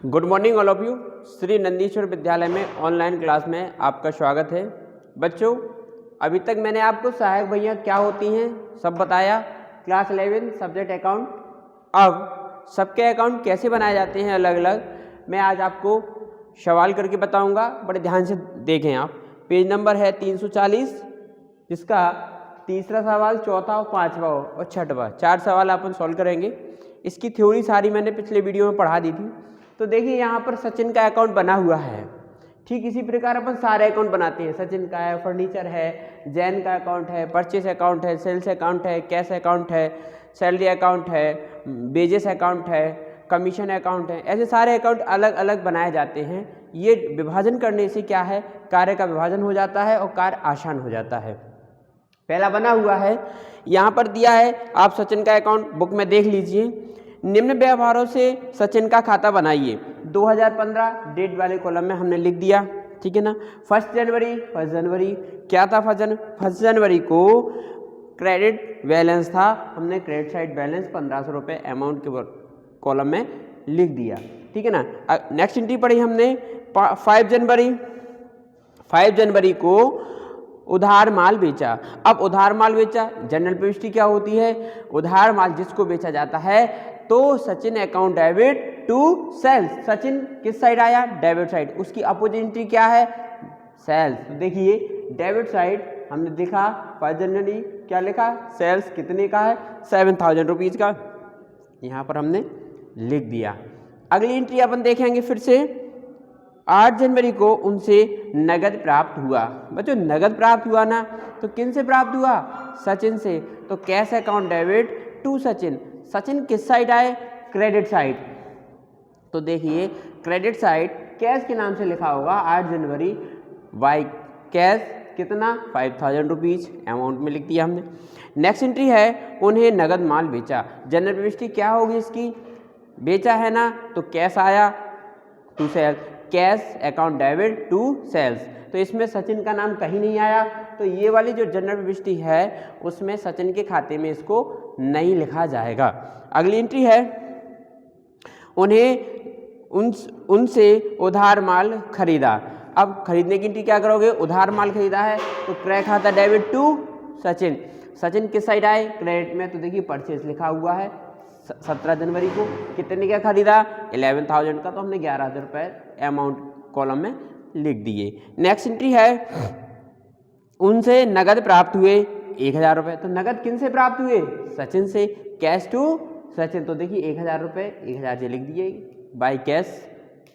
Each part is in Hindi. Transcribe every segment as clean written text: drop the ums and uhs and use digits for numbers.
Good morning all of you. Shri Nandishwar विद्यालय में ऑनलाइन क्लास में आपका स्वागत है। बच्चों, अभी तक मैंने आपको सहायक भैया क्या होती हैं सब बताया। Class 11 subject account. अब सबके अकाउंट कैसे बनाए जाते हैं अलग अलग मैं आज आपको सवाल करके बताऊंगा। बड़े ध्यान से देखें आप। पेज नंबर है 340, जिसका तीसरा सवाल, चौथा और पाँचवा और छठवा 4 सवाल अपन सॉल्व करेंगे। इसकी थ्योरी सारी मैंने पिछले वीडियो में पढ़ा दी थी। तो देखिए यहाँ पर सचिन का अकाउंट बना हुआ है। ठीक इसी प्रकार अपन सारे अकाउंट बनाते हैं। सचिन का है, फर्नीचर है, जैन का अकाउंट है, परचेस अकाउंट है, सेल्स अकाउंट है, कैश अकाउंट है, सैलरी अकाउंट है, वेजेस अकाउंट है, कमीशन अकाउंट है। ऐसे सारे अकाउंट अलग अलग बनाए जाते हैं। ये विभाजन करने से क्या है, कार्य का विभाजन हो जाता है और कार्य आसान हो जाता है। पहला बना हुआ है, यहाँ पर दिया है, आप सचिन का अकाउंट बुक में देख लीजिए। निम्न व्यवहारों से सचिन का खाता बनाइए। 2015 डेट वाले कॉलम में हमने लिख दिया, ठीक है ना। 1 जनवरी क्या था। फर्स्ट जनवरी को क्रेडिट बैलेंस था, हमने क्रेडिट साइड बैलेंस 1500 रुपये अमाउंट के कॉलम में लिख दिया, ठीक है ना। नेक्स्ट एंट्री पढ़ी हमने 5 जनवरी को उधार माल बेचा। अब उधार माल बेचा, जनरल प्रविष्टि क्या होती है, उधार माल जिसको बेचा जाता है तो Sachin account debit to sales. Sachin किस साइड आया, डेबिट साइड। उसकी अपोजिट एंट्री क्या है, सेल्स। तो देखिए डेबिट साइड हमने देखा 5 जनवरी क्या लिखा, सेल्स कितने का है, 7000 रुपीज़ का, यहाँ पर हमने लिख दिया। अगली एंट्री अपन देखेंगे फिर से 8 जनवरी को उनसे नगद प्राप्त हुआ। बच्चों नगद प्राप्त हुआ ना, तो किन से प्राप्त हुआ, सचिन से। तो cash account debit to Sachin. Sachin किस साइड आए, क्रेडिट साइड। तो देखिए क्रेडिट साइड कैश के नाम से लिखा होगा 8 जनवरी बाई कैश कितना, 5000 रुपीज़ अमाउंट में लिख दिया हमने। नेक्स्ट एंट्री है, उन्हें नगद माल बेचा। जनरल प्रविष्टि क्या होगी इसकी, बेचा है ना, तो कैश आया to sale, cash account debit to sales. तो इसमें सचिन का नाम कहीं नहीं आया, तो ये वाली जो जनरल प्रविष्टि है उसमें सचिन के खाते में इसको नहीं लिखा जाएगा। अगली एंट्री है, उनसे उधार माल खरीदा। अब खरीदने की एंट्री क्या करोगे, उधार माल खरीदा है तो क्रय खाता डेबिट टू सचिन। सचिन किस साइड आए, क्रेडिट में। तो देखिए परचेज लिखा हुआ है 17 जनवरी को, कितने का खरीदा, 11,000 का, तो हमने 11,000 रुपये अमाउंट कॉलम में लिख दिए। नेक्स्ट एंट्री है, उनसे नगद प्राप्त हुए 1000 रुपये। तो नगद किन से प्राप्त हुए, सचिन से, कैश टू सचिन। तो देखिए 1000 रुपये 1000 से लिख दिए बाय कैश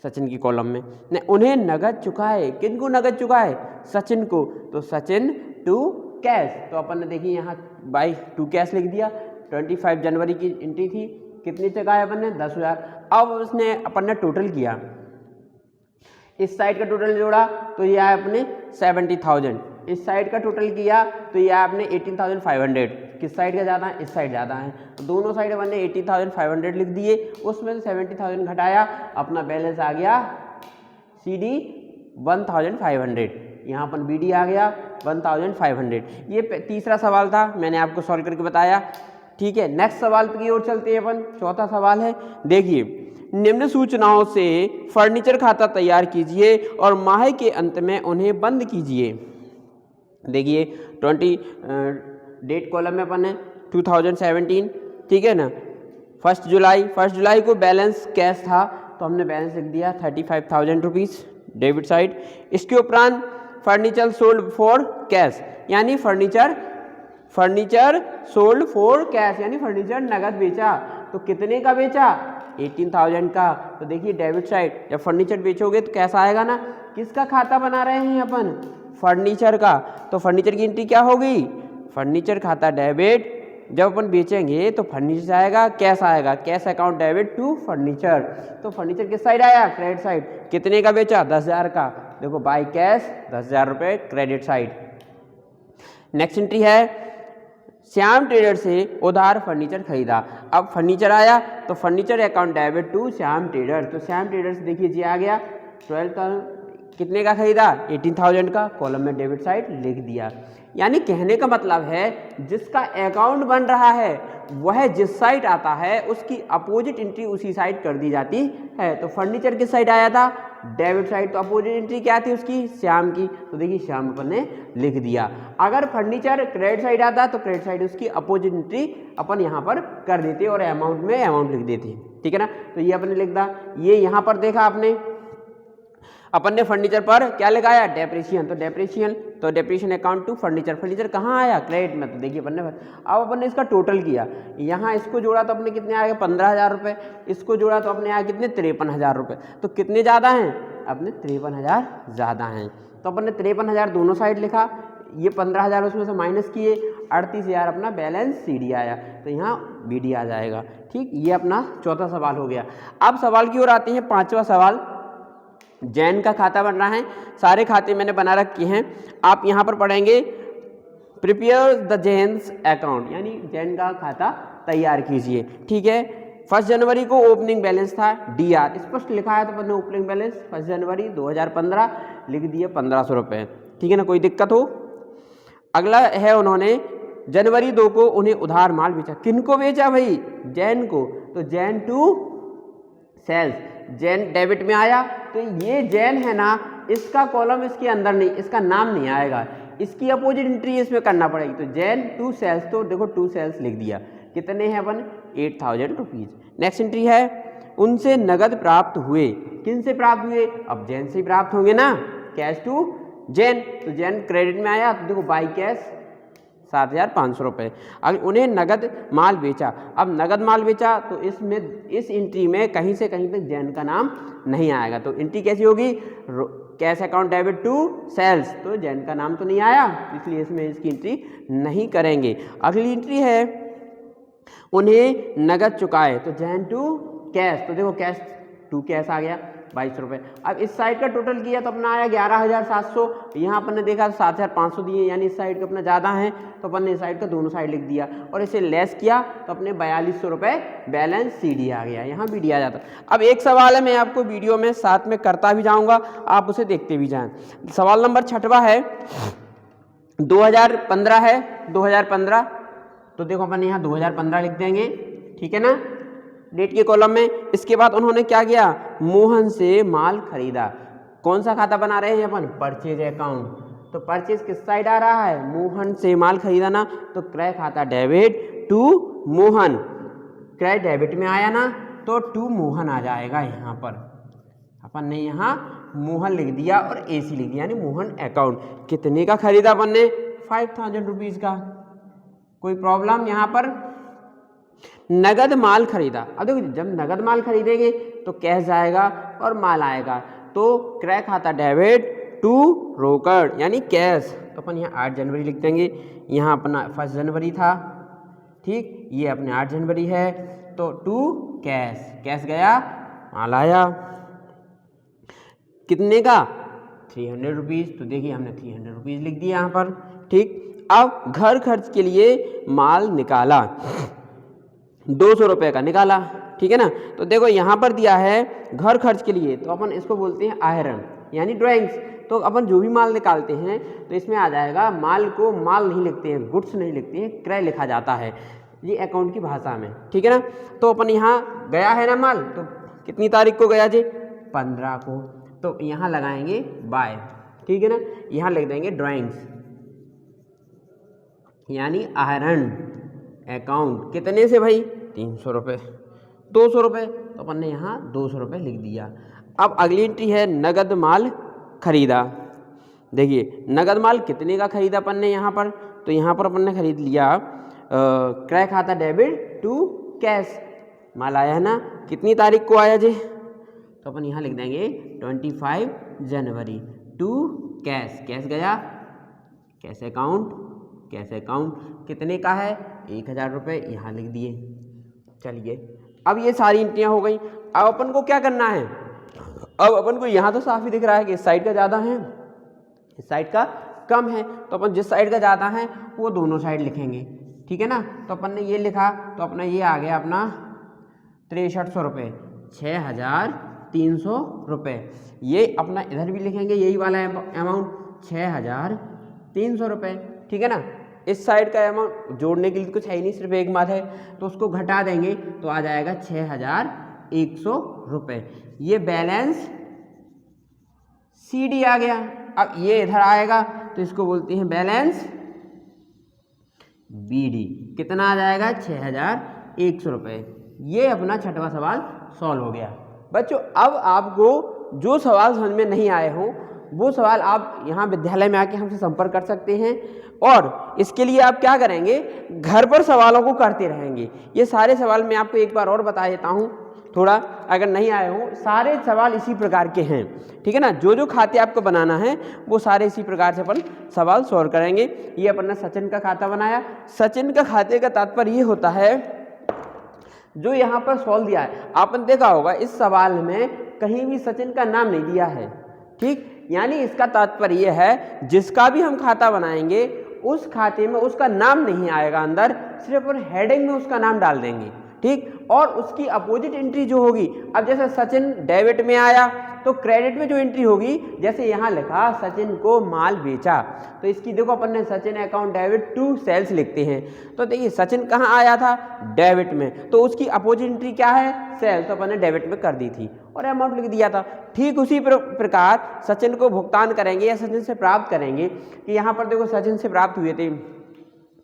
सचिन की कॉलम में। ने उन्हें नगद चुकाए, किन को नगद चुकाए, सचिन को। तो सचिन टू कैश, तो अपन ने देखिए यहाँ बाय टू कैश लिख दिया। 25 जनवरी की एंट्री थी, कितनी चुकाए अपन ने, 10,000। अब उसने अपन ने टोटल किया, इस साइड का टोटल जोड़ा तो ये आया अपने 70,000, इस साइड का टोटल किया तो ये आया अपने 18,500। किस साइड का ज़्यादा है, इस साइड ज़्यादा है, तो दोनों साइड अपन ने 18,500 लिख दिए। उसमें से 70,000 घटाया, अपना बैलेंस आ गया CD 1,500, यहाँ अपन BD आ गया 1,500। ये तीसरा सवाल था, मैंने आपको सॉल्व करके बताया, ठीक है। नेक्स्ट सवाल की ओर चलते हैं अपन। चौथा सवाल है, देखिए निम्न सूचनाओं से फर्नीचर खाता तैयार कीजिए और माह के अंत में उन्हें बंद कीजिए। देखिए 20 डेट कॉलम में अपन है 2017, ठीक है ना। 1 जुलाई को बैलेंस कैश था तो हमने बैलेंस लिख दिया 35,000 रुपीज़ डेबिट साइड। इसके उपरांत फर्नीचर सोल्ड फॉर कैश, यानी फर्नीचर सोल्ड फॉर कैश, यानी फर्नीचर नगद बेचा। तो कितने का बेचा, 18,000 का। तो देखिए डेबिट साइड, जब फर्नीचर बेचोगे तो कैसा आएगा ना, किसका खाता बना रहे हैं अपन, फर्नीचर का। तो फर्नीचर की एंट्री क्या होगी, फर्नीचर खाता डेबिट। जब अपन बेचेंगे तो फर्नीचर आएगा, कैश आएगा, cash account debit to furniture. तो फर्नीचर किस साइड आया, क्रेडिट साइड। कितने का बेचा, 10,000 का। देखो बाय कैश 10,000 रुपये क्रेडिट साइड। नेक्स्ट एंट्री है, श्याम ट्रेडर से उधार फर्नीचर खरीदा। अब फर्नीचर आया तो furniture account debit to Shyam trader. तो श्याम ट्रेडर से देखिए जी आ गया 12,000, कितने का खरीदा, 18,000 का, कॉलम में डेबिट साइड लिख दिया। यानी कहने का मतलब है जिसका अकाउंट बन रहा है वह जिस साइड आता है उसकी अपोजिट एंट्री उसी साइड कर दी जाती है। तो फर्नीचर किस साइड आया था, डेबिट साइड, तो अपोजिट एंट्री क्या थी उसकी, श्याम की, तो देखिए श्याम अपन ने लिख दिया। अगर फर्नीचर क्रेडिट साइड आता तो क्रेडिट साइड उसकी अपोजिट एंट्री अपन यहाँ पर कर देते और अमाउंट में अमाउंट लिख देते, ठीक है ना। तो ये अपन ने लिख दिया। ये यहाँ पर देखा आपने, अपन ने फर्नीचर पर क्या लगाया, डेप्रिशिएशन, तो depreciation account to furniture, furniture कहाँ आया, क्रेडिट में, तो देखिए अपन ने, अब अपन ने इसका टोटल किया, यहाँ इसको जोड़ा तो अपने कितने आ गए 15,000 रुपये, इसको जोड़ा तो अपने आए कितने 53,000 रुपये, तो कितने ज़्यादा हैं, अपने 53,000 ज़्यादा हैं। तो अपन ने 53,000 दोनों साइड लिखा, ये 15,000 उसमें से माइनस किए, 38,000 अपना बैलेंस CD आया, तो यहाँ BD आ जाएगा, ठीक। ये अपना चौथा सवाल हो गया। अब सवाल की ओर आते हैं, पाँचवा सवाल। जैन का खाता बन रहा है, सारे खाते मैंने बना रखे हैं, आप यहाँ पर पढ़ेंगे प्रिपेयर द जैन्स अकाउंट, यानी जैन का खाता तैयार कीजिए, ठीक है। 1 जनवरी को ओपनिंग बैलेंस था DR, स्पष्ट लिखा है, तो मैंने ओपनिंग बैलेंस 1 जनवरी 2015 लिख दिए 1500 रुपये, ठीक है ना, कोई दिक्कत हो। अगला है, उन्होंने जनवरी 2 को उन्हें उधार माल बेचा, किनको बेचा भाई, जैन को, तो Jain to sales, Jain debit में आया, तो ये जैन है ना, इसका कॉलम इसके अंदर नहीं, इसका नाम नहीं आएगा, इसकी अपोजिट एंट्री इसमें करना पड़ेगी, तो जैन टू सेल्स, तो देखो टू सेल्स लिख दिया, कितने हैं अपन 8,000 रुपीज़। नेक्स्ट एंट्री है, उनसे नगद प्राप्त हुए, किन से प्राप्त हुए, अब जैन से प्राप्त होंगे ना, कैश टू जैन, तो जैन क्रेडिट में आया, तो देखो बाई कैश 7,500 रुपये। अगर उन्हें नगद माल बेचा, अब नगद माल बेचा तो इसमें इस एंट्री में कहीं से कहीं तक जैन का नाम नहीं आएगा, तो एंट्री कैसी होगी, cash account debit to sales, तो जैन का नाम तो नहीं आया, इसलिए इसमें इसकी एंट्री नहीं करेंगे। अगली एंट्री है, उन्हें नगद चुकाए, तो जैन टू कैश, तो देखो कैश टू कैश आ गया 22 रुपये। अब इस साइड का टोटल किया तो अपना आया 11,700, यहाँ अपन ने देखा 7,500 दिए, यानी इस साइड का अपना ज़्यादा है, तो अपन ने इस साइड का दोनों साइड लिख दिया और इसे लेस किया तो अपने 4,200 रुपये बैलेंस CD आ गया, यहाँ BD आ जाता। अब एक सवाल है, मैं आपको वीडियो में साथ में करता भी जाऊँगा, आप उसे देखते भी जाएँ। सवाल नंबर 6वां है, 2015 है, 2015, तो देखो अपन यहाँ 2015 लिख देंगे, ठीक है ना, डेट के कॉलम में। इसके बाद उन्होंने क्या किया, मोहन से माल खरीदा, कौन सा खाता बना रहे हैं अपन, परचेज अकाउंट, तो परचेज किस साइड आ रहा है, मोहन से माल खरीदा ना, तो क्रय खाता डेबिट टू मोहन, क्रय डेबिट में आया ना, तो टू मोहन आ जाएगा, यहाँ पर अपन ने यहाँ मोहन लिख दिया और AC लिख दिया, यानी मोहन अकाउंट। कितने का खरीदा अपन ने, 5,000 रुपीज़ का, कोई प्रॉब्लम यहाँ पर। नगद माल खरीदा, अब देखो जब नगद माल खरीदेंगे तो कैश जाएगा और माल आएगा, तो क्रय खाता डेबिट टू रोकड़, यानी कैश, तो अपन यहाँ 8 जनवरी लिख देंगे, यहाँ अपना 1 जनवरी था, ठीक, ये अपने 8 जनवरी है, तो टू कैश, कैश गया माल आया, कितने का 300 रुपीज़, तो देखिए हमने 300 रुपीज़ लिख दिया यहाँ पर, ठीक। अब घर खर्च के लिए माल निकाला, 200 रुपये का निकाला, ठीक है ना, तो देखो यहाँ पर दिया है घर खर्च के लिए, तो अपन इसको बोलते हैं आहरण, यानी ड्राइंग्स, तो अपन जो भी माल निकालते हैं तो इसमें आ जाएगा, माल को माल नहीं लिखते हैं, गुड्स नहीं लिखते हैं, क्रय लिखा जाता है, ये अकाउंट की भाषा में, ठीक है ना। तो अपन यहाँ गया है ना माल, तो कितनी तारीख को गया जी, 15 को, तो यहाँ लगाएंगे बाय, ठीक है ना, यहाँ लिख देंगे ड्राइंग्स, यानी आहरण अकाउंट, कितने से भाई 300 रुपये, 200 रुपये, तो अपन ने यहाँ 200 रुपये लिख दिया। अब अगली एंट्री है, नगद माल खरीदा, देखिए नगद माल कितने का खरीदा अपन ने यहाँ पर, तो यहाँ पर अपन ने खरीद लिया क्रय खाता डेबिट टू कैश, माल आया है ना, कितनी तारीख को आया जी, तो अपन यहाँ लिख देंगे 25 जनवरी टू कैश, कैश गया कैश अकाउंट, कैश अकाउंट कितने का है 1,000 रुपये, यहाँ लिख दिए। चलिए अब ये सारी एंट्रियाँ हो गई, अब अपन को क्या करना है, अब अपन को यहाँ तो साफ ही दिख रहा है कि इस साइड का ज़्यादा है, इस साइड का कम है, तो अपन जिस साइड का ज़्यादा है वो दोनों साइड लिखेंगे, ठीक है ना। तो अपन ने ये लिखा, तो अपना ये आ गया अपना 6300 रुपये, 6,000 300 रुपये। ये अपना इधर भी लिखेंगे यही वाला अमाउंट 6,300 रुपये, ठीक है ना। इस साइड का अमाउंट जोड़ने के लिए कुछ है ही नहीं, सिर्फ एक बात है, तो उसको घटा देंगे तो आ जाएगा 6,100 रुपये। ये बैलेंस CD आ गया। अब ये इधर आएगा तो इसको बोलते हैं बैलेंस BD। कितना आ जाएगा? 6,100 रुपये। ये अपना छठवां सवाल सॉल्व हो गया। बच्चों अब आपको जो सवाल समझ में नहीं आए हों वो सवाल आप यहाँ विद्यालय में आके हमसे संपर्क कर सकते हैं, और इसके लिए आप क्या करेंगे, घर पर सवालों को करते रहेंगे। ये सारे सवाल मैं आपको एक बार और बता देता हूँ, थोड़ा अगर नहीं आए हों, सारे सवाल इसी प्रकार के हैं, ठीक है ना। जो जो खाते आपको बनाना है वो सारे इसी प्रकार से अपन सवाल सॉल्व करेंगे। ये अपन ने सचिन का खाता बनाया। सचिन का खाते का तात्पर्य ये होता है जो यहाँ पर सॉल्व दिया है, आपने देखा होगा इस सवाल में कहीं भी सचिन का नाम नहीं दिया है, ठीक। यानी इसका तात्पर्य यह है जिसका भी हम खाता बनाएंगे उस खाते में उसका नाम नहीं आएगा अंदर, सिर्फ और हेडिंग में उसका नाम डाल देंगे, ठीक। और उसकी अपोजिट एंट्री जो होगी, अब जैसे सचिन डेबिट में आया तो क्रेडिट में जो एंट्री होगी, जैसे यहाँ लिखा सचिन को माल बेचा, तो इसकी देखो अपन ने Sachin account debit to sales लिखते हैं। तो देखिए सचिन कहाँ आया था? डेबिट में, तो उसकी अपोजिट एंट्री क्या है? सेल्स, तो अपन ने डेबिट में कर दी थी और अमाउंट लिख दिया था। ठीक उसी प्रकार सचिन को भुगतान करेंगे या सचिन से प्राप्त करेंगे कि यहाँ पर देखो सचिन से प्राप्त हुए थे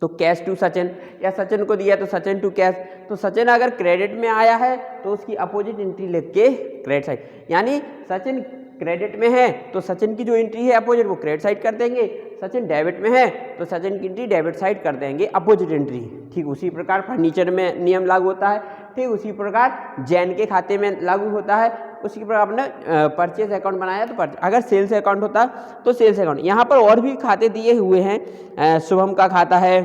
तो कैश टू सचिन, या सचिन को दिया तो सचिन टू कैश। तो सचिन अगर क्रेडिट में आया है तो उसकी अपोजिट एंट्री लिख के क्रेडिट साइड, यानी सचिन क्रेडिट में है तो सचिन की जो एंट्री है अपोजिट वो क्रेडिट साइड कर देंगे, सचिन डेबिट में है तो सचिन की एंट्री डेबिट साइड कर देंगे अपोजिट एंट्री। ठीक उसी प्रकार फर्नीचर में नियम लागू होता है, ठीक उसी प्रकार जैन के खाते में लागू होता है। उसी प्रकार आपने परचेज अकाउंट बनाया तो अगर सेल्स अकाउंट होता तो सेल्स अकाउंट। यहाँ पर और भी खाते दिए हुए हैं, शुभम का खाता है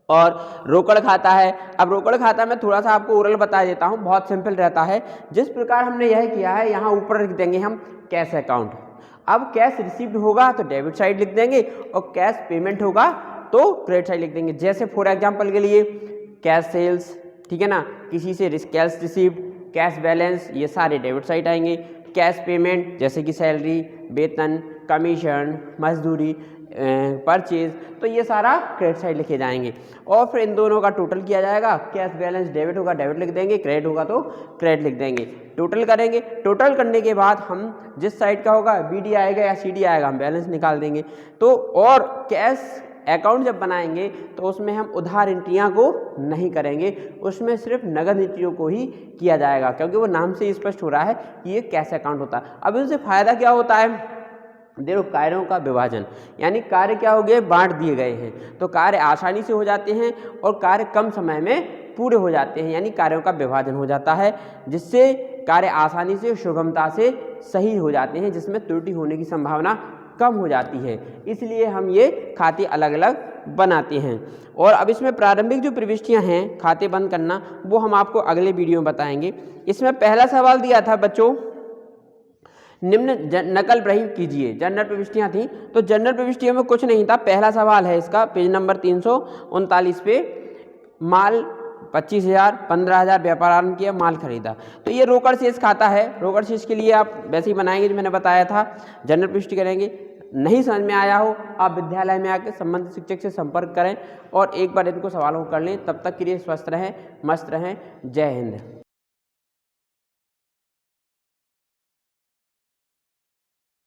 और रोकड़ खाता है। अब रोकड़ खाता में थोड़ा सा आपको ओरल बता देता हूँ, बहुत सिंपल रहता है। जिस प्रकार हमने यह किया है यहाँ ऊपर लिख देंगे हम कैश अकाउंट। अब कैश रिसीव्ड होगा तो डेबिट साइड लिख देंगे और कैश पेमेंट होगा तो क्रेडिट साइड लिख देंगे। जैसे फॉर एग्जांपल के लिए कैश सेल्स, ठीक है ना, किसी से कैश रिसीव्ड, कैश बैलेंस, ये सारे डेबिट साइड आएंगे। कैश पेमेंट जैसे कि सैलरी, वेतन, कमीशन, मजदूरी, परचेज, तो ये सारा क्रेडिट साइड लिखे जाएंगे। और फिर इन दोनों का टोटल किया जाएगा। कैश बैलेंस डेबिट होगा डेबिट लिख देंगे, क्रेडिट होगा तो क्रेडिट लिख देंगे। टोटल करेंगे, टोटल करने के बाद हम जिस साइड का होगा BD आएगा या CD आएगा हम बैलेंस निकाल देंगे। तो और कैश अकाउंट जब बनाएंगे तो उसमें हम उधार एंट्रियां को नहीं करेंगे, उसमें सिर्फ नगद एंट्रियों को ही किया जाएगा, क्योंकि वो नाम से स्पष्ट हो रहा है कि ये कैश अकाउंट होता है। अब इससे फायदा क्या होता है? देखो कार्यों का विभाजन, यानी कार्य क्या हो गए, बांट दिए गए हैं तो कार्य आसानी से हो जाते हैं और कार्य कम समय में पूरे हो जाते हैं, यानी कार्यों का विभाजन हो जाता है जिससे कार्य आसानी से सुगमता से सही हो जाते हैं, जिसमें त्रुटि होने की संभावना कम हो जाती है। इसलिए हम ये खाते अलग अलग बनाते हैं। और अब इसमें प्रारंभिक जो प्रविष्टियां हैं खाते बंद करना वो हम आपको अगले वीडियो में बताएंगे। इसमें पहला सवाल दिया था बच्चों, निम्न नकल प्रही कीजिए। जनरल प्रविष्टियां थी तो जनरल प्रविष्टियों में कुछ नहीं था। पहला सवाल है इसका पेज नंबर 339 पे, माल 25,000, 15,000 व्यापार आरंभ किया, माल खरीदा। तो ये रोकड़ शेष खाता है। रोकड़ शेष के लिए आप वैसे ही बनाएंगे जो मैंने बताया था, जनरल प्रविष्टि करेंगे। नहीं समझ में आया हो आप विद्यालय में आकर संबंधित शिक्षक से संपर्क करें और एक बार इनको सवालों को कर लें। तब तक के लिए स्वस्थ रहें, मस्त रहें। जय हिंद।